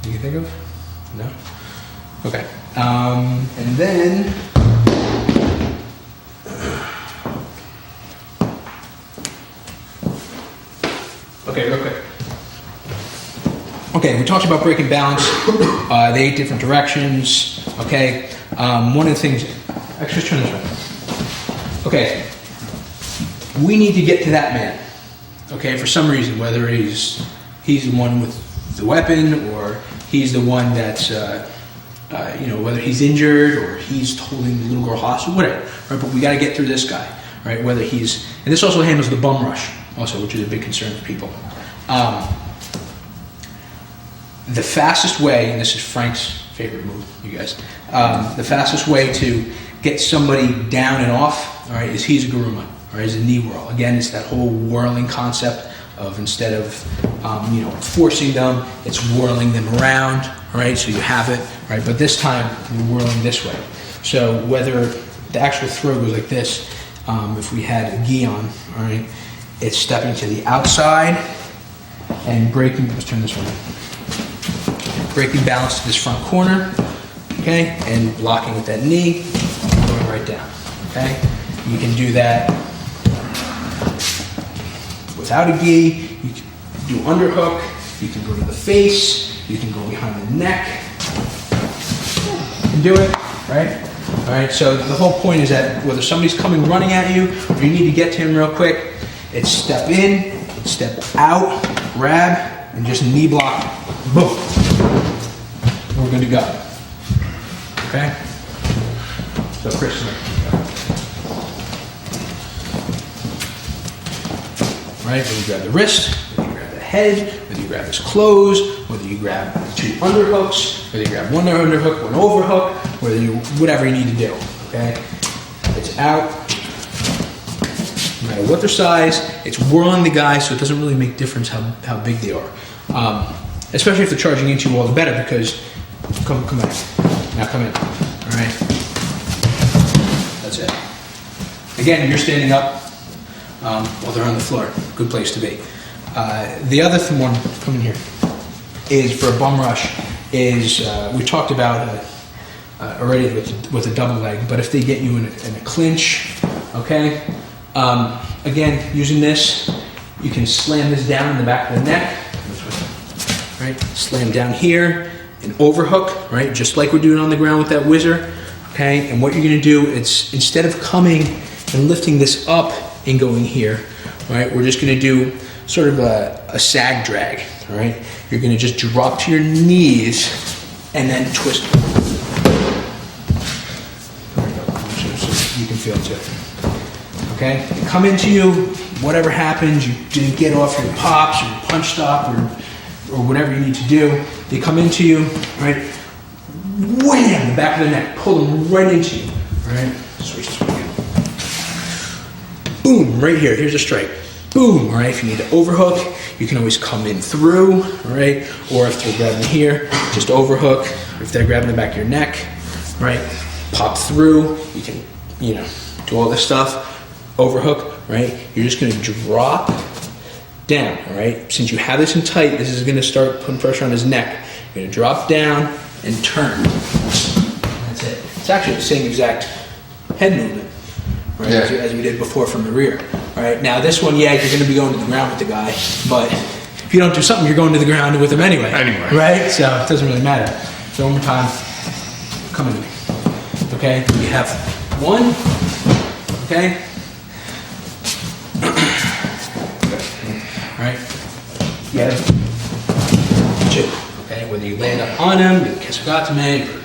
you can think of? No? Okay. And then... Okay, real quick. Okay, we talked about breaking balance, the 8 different directions, okay? One of the things, actually let's turn this way. Okay, we need to get to that man, okay, for some reason, whether he's the one with the weapon or he's the one that's, whether he's injured or he's holding the little girl hostage, whatever, right? But we gotta get through this guy, right? Whether he's, and this also handles the bum rush also, which is a big concern for people. The fastest way, and this is Frank's favorite move, you guys, the fastest way to get somebody down and off, all right, is Hizaguruma, all right, is a knee whirl. Again, it's that whole whirling concept of instead of, forcing them, it's whirling them around, all right, so you have it, all right, but this time you're whirling this way. So whether the actual throw goes like this, if we had a gi on, all right, it's stepping to the outside and breaking, let's turn this one in. Breaking balance to this front corner, okay, and blocking with that knee, going right down, okay? You can do that without a gi, you can do underhook, you can go to the face, you can go behind the neck, you can do it, right? All right, so the whole point is that whether somebody's coming running at you or you need to get to him real quick, it's step in, step out, grab, and just knee block, boom. We're good to go. Okay? So Chris, right, whether you grab the wrist, whether you grab the head, whether you grab his clothes, whether you grab 2 underhooks, whether you grab 1 underhook, 1 overhook, whatever you need to do. Okay? It's out. No matter what their size, it's whirling the guy, so it doesn't really make difference how big they are. Especially if they're charging into you, all the better, because come back. Now come in. All right. That's it. Again, you're standing up while they're on the floor. Good place to be. The other one, come in here, is for a bum rush. Is we talked about already with a double leg, but if they get you in a clinch, okay. Again, using this, you can slam this down in the back of the neck. Right, slam down here, and overhook, right, just like we're doing on the ground with that whizzer, okay, and what you're gonna do, it's instead of coming and lifting this up and going here, right, we're just gonna do sort of a sag drag, all right, you're gonna just drop to your knees and then twist. There we go, so you can feel it too, okay, they come into you, whatever happens, you didn't get off your pops or your punch stop or whatever you need to do, they come into you, right? Wham! The back of the neck, pull them right into you, right? Switch this way again. Boom! Right here. Here's a strike. Boom! All right. If you need to overhook, you can always come in through, right? Or if they're grabbing here, just overhook. If they're grabbing the back of your neck, right? Pop through. You can, do all this stuff. Overhook, right? You're just going to drop down, all right? Since you have this in tight, this is gonna start putting pressure on his neck. You're gonna drop down and turn. That's it. It's actually the same exact head movement, right? Yeah. As we did before from the rear. All right, now this one, yeah, you're gonna be going to the ground with the guy, but if you don't do something, you're going to the ground with him anyway. Right? So it doesn't really matter. So one more time, come into me. Okay, we have 1, okay? Right? Yeah. 2. Okay? Whether you land up on him, you kesugatame, or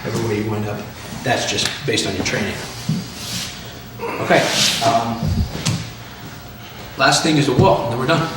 whatever way you wind up, that's just based on your training. Okay. Last thing is the wall, and then we're done.